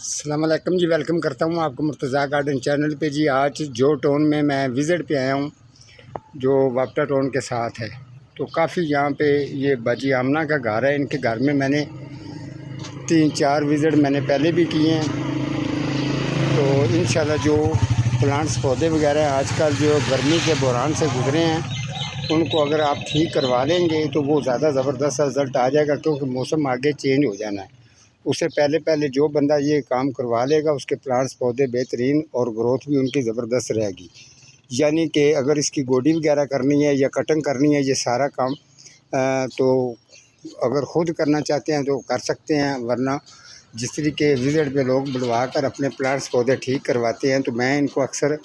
अस्सलाम वालेकुम जी। वेलकम करता हूँ आपको मुर्तज़ा गार्डन चैनल पे जी। आज जो टाउन में मैं विज़िट पे आया हूँ जो वाप्टा टाउन के साथ है, तो काफ़ी यहाँ पे ये बाजी आमना का घर है। इनके घर में मैंने 3-4 विज़िट मैंने पहले भी किए हैं। तो इंशाल्लाह जो प्लांट्स पौधे वगैरह आजकल जो गर्मी के बहरान से गुजरे हैं, उनको अगर आप ठीक करवा लेंगे तो वो ज़्यादा ज़बरदस्त रिज़ल्ट आ जाएगा, क्योंकि मौसम आगे चेंज हो जाना है। उससे पहले पहले जो बंदा ये काम करवा लेगा, उसके प्लांट्स पौधे बेहतरीन और ग्रोथ भी उनकी ज़बरदस्त रहेगी। यानी कि अगर इसकी गोडी वगैरह करनी है या कटिंग करनी है, ये सारा काम तो अगर ख़ुद करना चाहते हैं तो कर सकते हैं, वरना जिस तरीके विज़िट पे लोग बुलवा कर अपने प्लांट्स पौधे ठीक करवाते हैं, तो मैं इनको अक्सर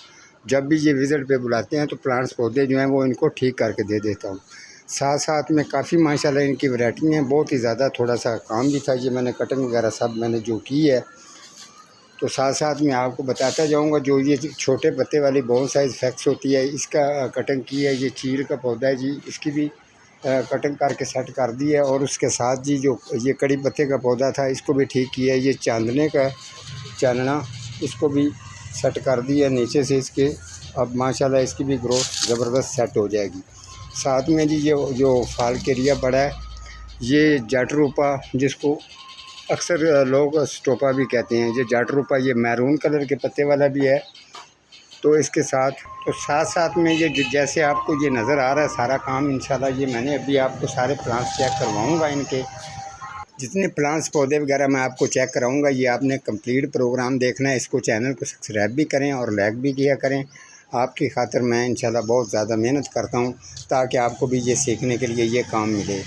जब भी ये विज़िट पे बुलाते हैं तो प्लांट्स पौधे जो हैं वो इनको ठीक करके दे देता हूँ। साथ साथ में काफ़ी माशाल्लाह इनकी वैरायटी हैं, बहुत ही ज़्यादा। थोड़ा सा काम भी था, ये मैंने कटिंग वगैरह सब मैंने जो की है, तो साथ साथ में आपको बताता जाऊंगा। जो ये छोटे पत्ते वाली बहुत साइज़ फैक्स होती है, इसका कटिंग की है। ये चील का पौधा है जी, इसकी भी कटिंग करके सेट कर दी है। और उसके साथ जी जो ये कड़ी पत्ते का पौधा था, इसको भी ठीक किया है। ये चांदने का चांदना, इसको भी सेट कर दी है नीचे से इसके। अब माशाल्लाह इसकी भी ग्रोथ ज़बरदस्त सेट हो जाएगी। साथ में जी ये जो फालकेरिया बड़ा है, ये जाटरूपा, जिसको अक्सर लोग स्टोपा भी कहते हैं, ये जाटरूपा, ये मैरून कलर के पत्ते वाला भी है। तो इसके साथ साथ में ये जैसे आपको ये नज़र आ रहा है सारा काम, इंशाल्लाह ये मैंने अभी आपको सारे प्लांट्स चेक करवाऊँगा। इनके जितने प्लांट्स पौधे वगैरह मैं आपको चेक कराऊँगा, ये आपने कंप्लीट प्रोग्राम देखना है। इसको चैनल को सब्सक्राइब भी करें और लाइक भी किया करें। आपकी खातिर मैं इंशाल्लाह बहुत ज़्यादा मेहनत करता हूँ, ताकि आपको भी ये सीखने के लिए ये काम मिले।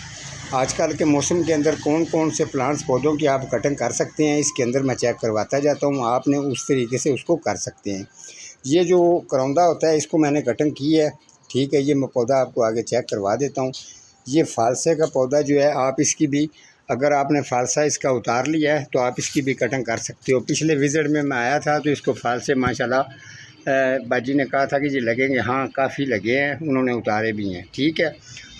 आजकल के मौसम के अंदर कौन कौन से प्लांट्स पौधों की आप कटिंग कर सकते हैं, इसके अंदर मैं चेक करवाता जाता हूँ। आपने उस तरीके से उसको कर सकते हैं। ये जो करौंदा होता है, इसको मैंने कटिंग की है, ठीक है। ये मैं पौधा आपको आगे चेक करवा देता हूँ। ये फालसे का पौधा जो है, आप इसकी भी, अगर आपने फालसा इसका उतार लिया है तो आप इसकी भी कटिंग कर सकते हो। पिछले विज़िट में मैं आया था तो इसको फालसे माशाल्लाह बाजी ने कहा था कि ये लगेंगे, हाँ काफ़ी लगे हैं, उन्होंने उतारे भी हैं, ठीक है।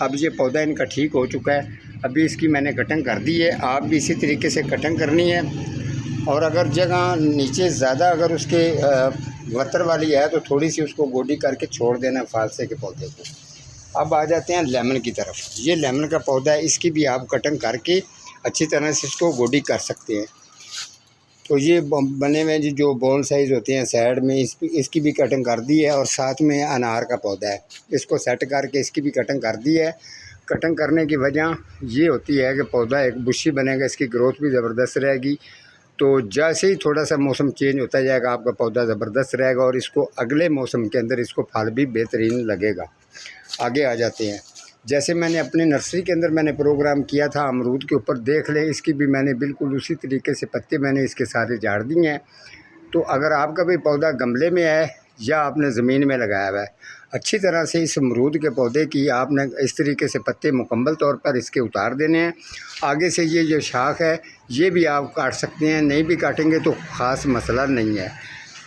अब ये पौधा इनका ठीक हो चुका है। अभी इसकी मैंने कटिंग कर दी है, आप भी इसी तरीके से कटिंग करनी है। और अगर जगह नीचे ज़्यादा अगर उसके वतर वाली है तो थोड़ी सी उसको गोडी करके छोड़ देना फालसे के पौधे को। अब आ जाते हैं लेमन की तरफ। ये लेमन का पौधा है, इसकी भी आप कटिंग करके अच्छी तरह से इसको गोडी कर सकते हैं। तो ये बने हुए जो बॉल साइज़ होते हैं साइड में, इसकी भी कटिंग कर दी है। और साथ में अनार का पौधा है, इसको सेट करके इसकी भी कटिंग कर दी है। कटिंग करने की वजह ये होती है कि पौधा एक बुशी बनेगा, इसकी ग्रोथ भी ज़बरदस्त रहेगी। तो जैसे ही थोड़ा सा मौसम चेंज होता जाएगा, आपका पौधा ज़बरदस्त रहेगा और इसको अगले मौसम के अंदर इसको फल भी बेहतरीन लगेगा। आगे आ जाते हैं। जैसे मैंने अपनी नर्सरी के अंदर मैंने प्रोग्राम किया था अमरूद के ऊपर, देख लें, इसकी भी मैंने बिल्कुल उसी तरीके से पत्ते मैंने इसके सारे झाड़ दिए हैं। तो अगर आपका भी पौधा गमले में है या आपने ज़मीन में लगाया हुआ है, अच्छी तरह से इस अमरूद के पौधे की आपने इस तरीके से पत्ते मुकम्मल तौर पर इसके उतार देने हैं। आगे से ये जो शाख है, ये भी आप काट सकते हैं, नहीं भी काटेंगे तो ख़ास मसला नहीं है।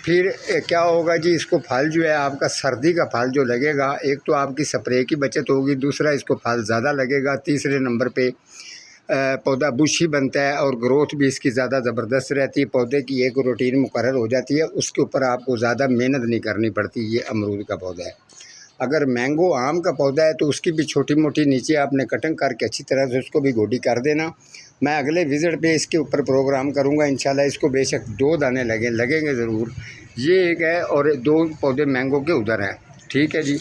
फिर क्या होगा जी, इसको फल जो है आपका सर्दी का फल जो लगेगा, एक तो आपकी स्प्रे की बचत होगी, दूसरा इसको फल ज़्यादा लगेगा, तीसरे नंबर पे पौधा बुशी बनता है और ग्रोथ भी इसकी ज़्यादा ज़बरदस्त रहती है। पौधे की एक रूटीन मुकर्रर हो जाती है, उसके ऊपर आपको ज़्यादा मेहनत नहीं करनी पड़ती। ये अमरूद का पौधा है। अगर मैंगो आम का पौधा है तो उसकी भी छोटी मोटी नीचे आपने कटिंग करके अच्छी तरह से उसको भी गोडी कर देना। मैं अगले विज़िट पे इसके ऊपर प्रोग्राम करूँगा इंशाल्लाह। इसको बेशक 2 दाने लगेंगे ज़रूर। ये एक है और 2 पौधे मैंगो के उधर हैं, ठीक है जी।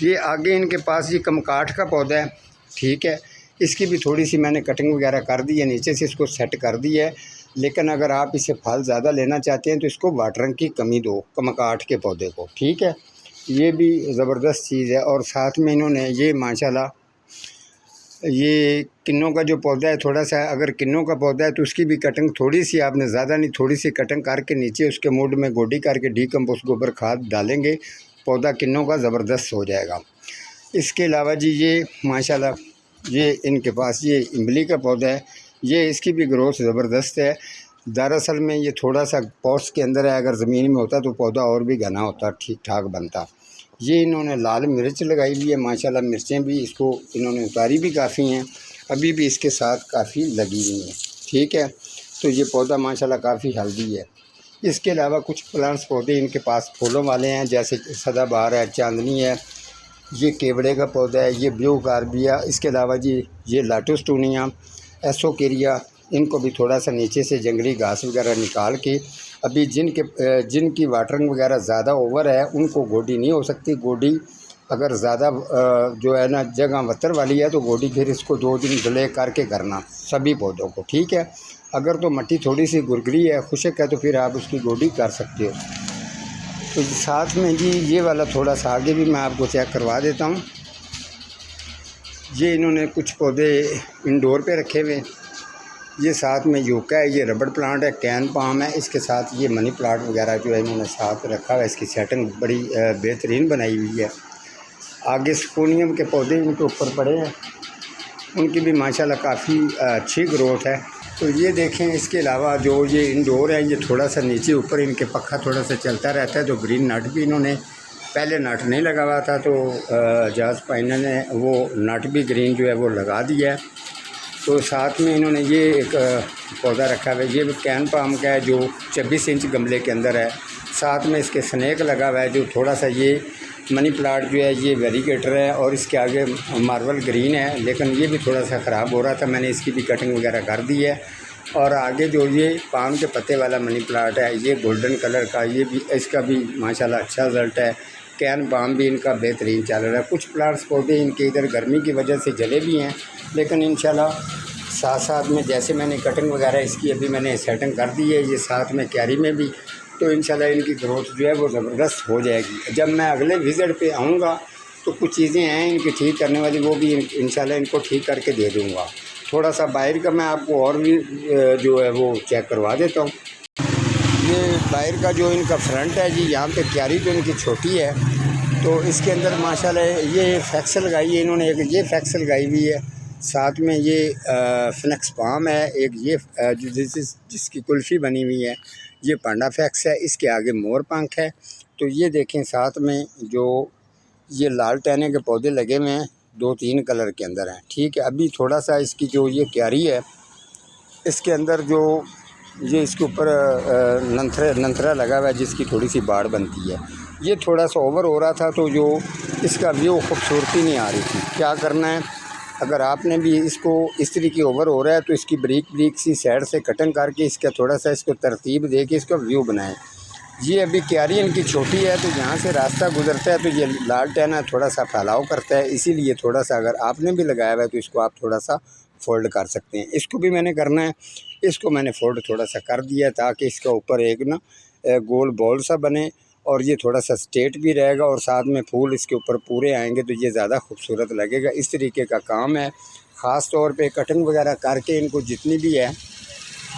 ये आगे इनके पास ये कमकाठ का पौधा है, ठीक है। इसकी भी थोड़ी सी मैंने कटिंग वगैरह कर दी है, नीचे से इसको सेट कर दी है। लेकिन अगर आप इसे फल ज़्यादा लेना चाहते हैं तो इसको वाटरिंग की कमी दो कमकाठ के पौधे को, ठीक है। ये भी ज़बरदस्त चीज़ है। और साथ में इन्होंने ये माशाल्लाह ये किन्नों का जो पौधा है, थोड़ा सा अगर किन्नों का पौधा है तो उसकी भी कटिंग थोड़ी सी, आपने ज़्यादा नहीं, थोड़ी सी कटिंग करके नीचे उसके मूड में गोडी करके डीकम्पोस्ट गोबर खाद डालेंगे, पौधा किन्नों का ज़बरदस्त हो जाएगा। इसके अलावा जी ये माशाल्लाह ये इनके पास ये इमली का पौधा है, ये इसकी भी ग्रोथ ज़बरदस्त है। दरअसल में ये थोड़ा सा पॉट्स के अंदर है, अगर ज़मीन में होता तो पौधा और भी घना होता, ठीक ठाक बनता। ये इन्होंने लाल मिर्च लगाई हुई है माशाल्लाह, मिर्चें भी इसको इन्होंने उतारी भी काफ़ी हैं, अभी भी इसके साथ काफ़ी लगी हुई हैं, ठीक है। तो ये पौधा माशाल्लाह काफ़ी हेल्दी है। इसके अलावा कुछ प्लांट्स पौधे इनके पास फूलों वाले हैं, जैसे सदाबहार है, चांदनी है, ये केवड़े का पौधा है, ये ब्लू कार्बिया, इसके अलावा जी ये लाटोस्टूनिया, एसोकेरिया, इनको भी थोड़ा सा नीचे से जंगली घास वगैरह निकाल के, अभी जिनकी वाटरिंग वगैरह ज़्यादा ओवर है उनको गोडी नहीं हो सकती। गोडी अगर ज़्यादा जो है ना जगह वतर वाली है तो गोडी फिर इसको 2 दिन डिले करके करना सभी पौधों को, ठीक है। अगर तो मिट्टी थोड़ी सी गुरगरी है, खुशक है, तो फिर आप उसकी गोडी कर सकते हो। तो साथ में जी ये वाला थोड़ा सा आगे भी मैं आपको चेक करवा देता हूँ। ये इन्होंने कुछ पौधे इंडोर पे रखे हुए, ये साथ में यूका है, ये रबड़ प्लांट है, कैन पाम है, इसके साथ ये मनी प्लांट वगैरह जो है इन्होंने साथ रखा हुआ है। इसकी सेटिंग बड़ी बेहतरीन बनाई हुई है। आगे स्पोनियम के पौधे इनके ऊपर पड़े हैं, उनकी भी माशाल्लाह काफ़ी अच्छी ग्रोथ है। तो ये देखें, इसके अलावा जो ये इंडोर है, ये थोड़ा सा नीचे ऊपर इनके पक्का थोड़ा सा चलता रहता है। तो ग्रीन नट भी इन्होंने पहले नट नहीं लगा हुआ था, तो जाज पाइनर ने वो नट भी ग्रीन जो है वो लगा दिया है। तो साथ में इन्होंने ये एक पौधा रखा हुआ है, ये कैन पाम का है, जो 26 इंच गमले के अंदर है। साथ में इसके स्नेक लगा हुआ है, जो थोड़ा सा ये मनी प्लांट जो है ये वेरीगेटर है, और इसके आगे मार्बल ग्रीन है, लेकिन ये भी थोड़ा सा ख़राब हो रहा था, मैंने इसकी भी कटिंग वगैरह कर दी है। और आगे जो ये पाम के पत्ते वाला मनी प्लांट है, ये गोल्डन कलर का, ये भी इसका भी माशाल्लाह अच्छा रिज़ल्ट है। कैन पाम भी इनका बेहतरीन चल रहा है। कुछ प्लांट्स पौधे इनके इधर गर्मी की वजह से जले भी हैं, लेकिन इंशाल्लाह साथ साथ में जैसे मैंने कटिंग वगैरह इसकी अभी मैंने सेटिंग कर दी है, ये साथ में क्यारी में भी, तो इंशाल्लाह इनकी ग्रोथ जो है वो ज़बरदस्त हो जाएगी। जब मैं अगले विज़िट पे आऊँगा तो कुछ चीज़ें हैं इनकी ठीक करने वाली, वो भी इंशाल्लाह इनको ठीक करके दे दूँगा। थोड़ा सा बाहर का मैं आपको और भी जो है वो चेक करवा देता हूँ। ये बाहर का जो इनका फ्रंट है जी, यहाँ पे क्यारी जो इनकी छोटी है, तो इसके अंदर माशाल्लाह ये फैक्स लगाई है इन्होंने, एक ये फैक्स लगाई हुई है, साथ में ये फिनेक्स पाम है, एक ये जिसकी कुल्फ़ी बनी हुई है, ये पांडा फैक्स है, इसके आगे मोर पंख है। तो ये देखें, साथ में जो ये लाल टहने के पौधे लगे हुए हैं, 2-3 कलर के अंदर हैं, ठीक है। अभी थोड़ा सा इसकी जो ये क्यारी है, इसके अंदर जो ये इसके ऊपर नंथरा लगा हुआ है, जिसकी थोड़ी सी बाड़ बनती है, ये थोड़ा सा ओवर हो रहा था, तो जो इसका व्यू खूबसूरती नहीं आ रही थी। क्या करना है, अगर आपने भी इसको इस तरीके ओवर हो रहा है तो इसकी ब्रीक सी साइड से कटिंग करके इसका थोड़ा सा इसको तरतीब दे के इसका व्यू बनाएं। ये अभी क्यारी इनकी छोटी है, तो यहाँ से रास्ता गुजरता है तो ये लाल टहना थोड़ा सा फैलाव करता है, इसीलिए थोड़ा सा अगर आपने भी लगाया हुआ है तो इसको आप थोड़ा सा फ़ोल्ड कर सकते हैं। इसको भी मैंने करना है, इसको मैंने फ़ोल्ड थोड़ा सा कर दिया ताकि इसका ऊपर एक ना गोल बॉल सा बने, और ये थोड़ा सा स्ट्रेट भी रहेगा, और साथ में फूल इसके ऊपर पूरे आएंगे तो ये ज़्यादा खूबसूरत लगेगा। इस तरीके का काम है। ख़ास तौर पे कटिंग वगैरह करके इनको जितनी भी है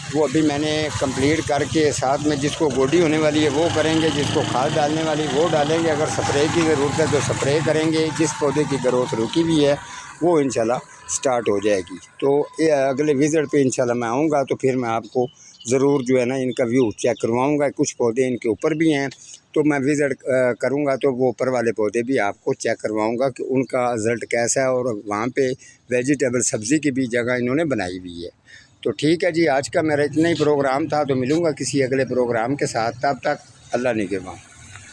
वो अभी मैंने कंप्लीट करके, साथ में जिसको गोडी होने वाली है वो करेंगे, जिसको खाद डालने वाली वो डालेंगे, अगर स्प्रे की ज़रूरत है तो स्प्रे करेंगे, जिस पौधे की ग्रोथ रुकी हुई है वो इंशाल्लाह स्टार्ट हो जाएगी। तो अगले विज़िट पे इंशाल्लाह मैं आऊँगा तो फिर मैं आपको ज़रूर जो है ना इनका व्यू चेक करवाऊँगा। कुछ पौधे इनके ऊपर भी हैं, तो मैं विज़िट करूँगा तो वो ऊपर वाले पौधे भी आपको चेक करवाऊँगा कि उनका रिज़ल्ट कैसा है, और वहाँ पे वेजिटेबल सब्ज़ी की भी जगह इन्होंने बनाई हुई है। तो ठीक है जी, आज का मेरा इतना ही प्रोग्राम था, तो मिलूँगा किसी अगले प्रोग्राम के साथ। तब तक अल्लाह निगहबान।